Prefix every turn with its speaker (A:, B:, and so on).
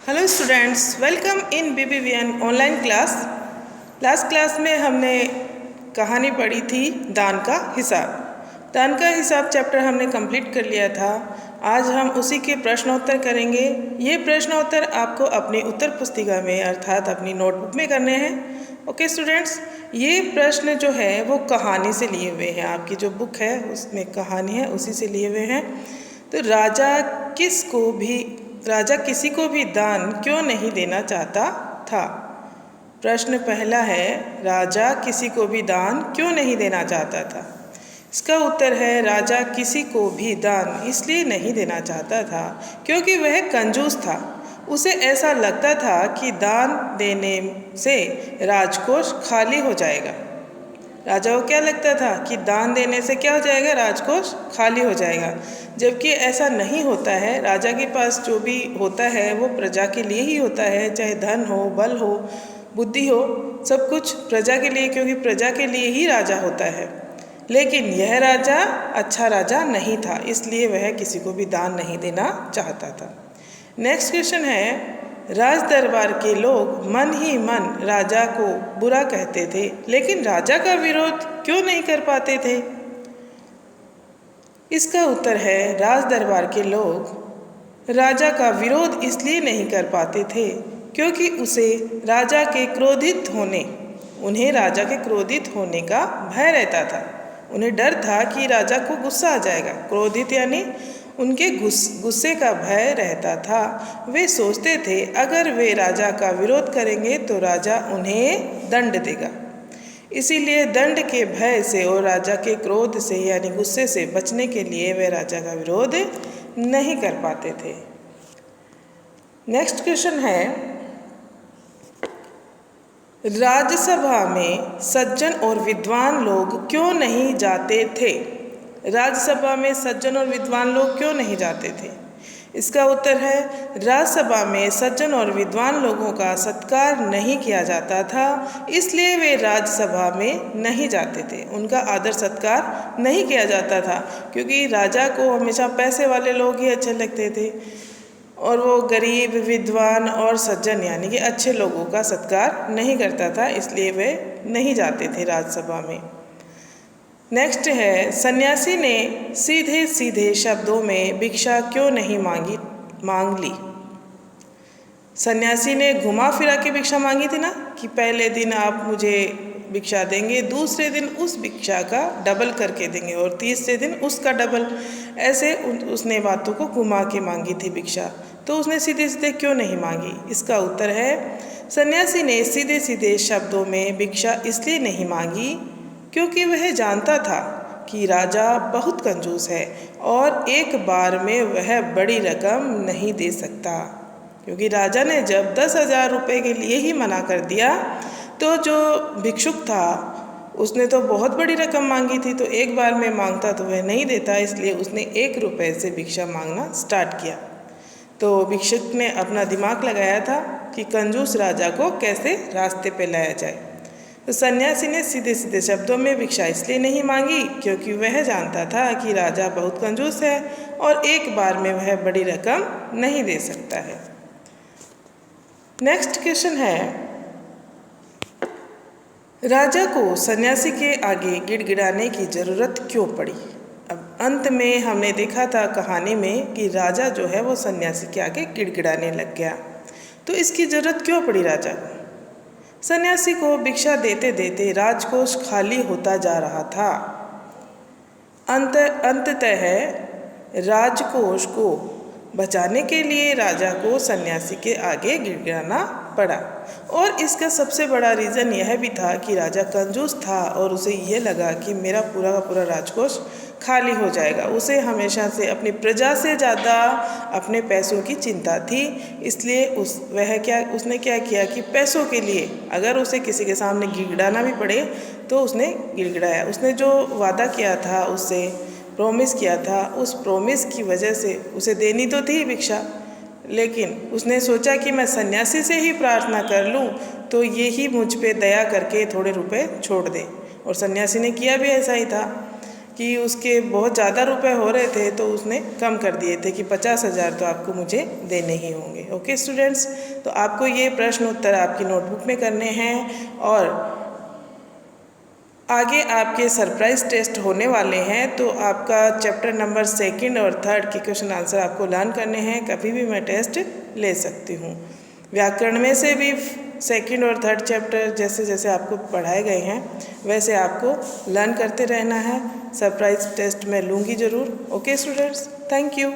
A: Hello students, welcome in BBVN online class. Last class में हमने कहानी पढ़ी थी दान का हिसाब। दान का हिसाब चैप्टर हमने कंप्लीट कर लिया था। आज हम उसी के प्रश्नोत्तर करेंगे। ये प्रश्नोत्तर आपको अपनी उत्तर पुस्तिका में अर्थात अपनी नोटबुक में करने हैं। ओके स्टूडेंट्स, ये प्रश्न जो है वो कहानी से लिए हुए हैं। आपकी जो बुक है उसमें कहानी है, उसी से लिए हुए हैं। तो राजा किसी को भी दान क्यों नहीं देना चाहता था। प्रश्न पहला है, राजा किसी को भी दान क्यों नहीं देना चाहता था। इसका उत्तर है, राजा किसी को भी दान इसलिए नहीं देना चाहता था क्योंकि वह कंजूस था। उसे ऐसा लगता था कि दान देने से राजकोष खाली हो जाएगा। राजा को क्या लगता था कि दान देने से क्या हो जाएगा, राजकोष खाली हो जाएगा। जबकि ऐसा नहीं होता है। राजा के पास जो भी होता है वो प्रजा के लिए ही होता है, चाहे धन हो, बल हो, बुद्धि हो, सब कुछ प्रजा के लिए, क्योंकि प्रजा के लिए ही राजा होता है। लेकिन यह राजा अच्छा राजा नहीं था, इसलिए वह किसी को भी दान नहीं देना चाहता था। नेक्स्ट क्वेश्चन है, राज दरबार के लोग मन ही मन राजा को बुरा कहते थे, लेकिन राजा का विरोध क्यों नहीं कर पाते थे। इसका उत्तर है, राज दरबार के लोग राजा का विरोध इसलिए नहीं कर पाते थे क्योंकि उन्हें राजा के क्रोधित होने का भय रहता था। उन्हें डर था कि राजा को गुस्सा आ जाएगा। क्रोधित यानी उनके गुस्से का भय रहता था। वे सोचते थे अगर वे राजा का विरोध करेंगे तो राजा उन्हें दंड देगा। इसीलिए दंड के भय से और राजा के क्रोध से यानी गुस्से से बचने के लिए वे राजा का विरोध नहीं कर पाते थे। नेक्स्ट क्वेश्चन है, राज्यसभा में सज्जन और विद्वान लोग क्यों नहीं जाते थे। राज्यसभा में सज्जन और विद्वान लोग क्यों नहीं जाते थे। इसका उत्तर है, राज्यसभा में सज्जन और विद्वान लोगों का सत्कार नहीं किया जाता था, इसलिए वे राज्यसभा में नहीं जाते थे। उनका आदर सत्कार नहीं किया जाता था क्योंकि राजा को हमेशा पैसे वाले लोग ही अच्छे लगते थे और वो गरीब, विद्वान और सज्जन यानी कि अच्छे लोगों का सत्कार नहीं करता था, इसलिए वे नहीं जाते थे राज्यसभा में। नेक्स्ट है, सन्यासी ने सीधे सीधे शब्दों में भिक्षा क्यों नहीं मांग ली। सन्यासी ने घुमा फिरा के भिक्षा मांगी थी ना, कि पहले दिन आप मुझे भिक्षा देंगे, दूसरे दिन उस भिक्षा का डबल करके देंगे और तीसरे दिन उसका डबल। ऐसे उसने बातों को घुमा के मांगी थी भिक्षा। तो उसने सीधे सीधे क्यों नहीं मांगी। इसका उत्तर है, सन्यासी ने सीधे सीधे शब्दों में भिक्षा इसलिए नहीं मांगी क्योंकि वह जानता था कि राजा बहुत कंजूस है और एक बार में वह बड़ी रकम नहीं दे सकता। क्योंकि राजा ने जब 10,000 रुपये के लिए ही मना कर दिया तो जो भिक्षुक था उसने तो बहुत बड़ी रकम मांगी थी, तो एक बार में मांगता तो वह नहीं देता, इसलिए उसने 1 रुपये से भिक्षा मांगना स्टार्ट किया। तो भिक्षुक ने अपना दिमाग लगाया था कि कंजूस राजा को कैसे रास्ते पे लाया जाए। तो सन्यासी ने सीधे सीधे शब्दों में भिक्षा इसलिए नहीं मांगी क्योंकि वह जानता था कि राजा बहुत कंजूस है और एक बार में वह बड़ी रकम नहीं दे सकता है। नेक्स्ट क्वेश्चन है, राजा को सन्यासी के आगे गिड़गिड़ाने की ज़रूरत क्यों पड़ी। अब अंत में हमने देखा था कहानी में कि राजा जो है वो सन्यासी के आगे गिड़गिड़ाने लग गया, तो इसकी ज़रूरत क्यों पड़ी राजा को। सन्यासी को भिक्षा देते देते राजकोष खाली होता जा रहा था। अंततः राजकोष को बचाने के लिए राजा को सन्यासी के आगे गिड़गिड़ाना पड़ा। और इसका सबसे बड़ा रीज़न यह भी था कि राजा कंजूस था और उसे यह लगा कि मेरा पूरा का पूरा राजकोष खाली हो जाएगा। उसे हमेशा से अपनी प्रजा से ज़्यादा अपने पैसों की चिंता थी, इसलिए उसने क्या किया कि पैसों के लिए अगर उसे किसी के सामने गिड़गिड़ाना भी पड़े तो उसने गिड़गिड़ाया। उसने जो वादा किया था, उससे प्रॉमिस किया था, उस प्रॉमिस की वजह से उसे देनी तो थी भिक्षा, लेकिन उसने सोचा कि मैं सन्यासी से ही प्रार्थना कर लूं तो ये ही मुझ पे दया करके थोड़े रुपए छोड़ दे। और सन्यासी ने किया भी ऐसा ही था। कि उसके बहुत ज़्यादा रुपए हो रहे थे तो उसने कम कर दिए थे कि 50,000 तो आपको मुझे देने ही होंगे। ओके स्टूडेंट्स, तो आपको ये प्रश्न उत्तर आपकी नोटबुक में करने हैं और आगे आपके सरप्राइज टेस्ट होने वाले हैं, तो आपका चैप्टर नंबर 2 और 3 के क्वेश्चन आंसर आपको लर्न करने हैं। कभी भी मैं टेस्ट ले सकती हूँ। व्याकरण में से भी 2 और 3 चैप्टर जैसे जैसे आपको पढ़ाए गए हैं वैसे आपको लर्न करते रहना है। सरप्राइज टेस्ट मैं लूँगी ज़रूर। Okay students, thank you.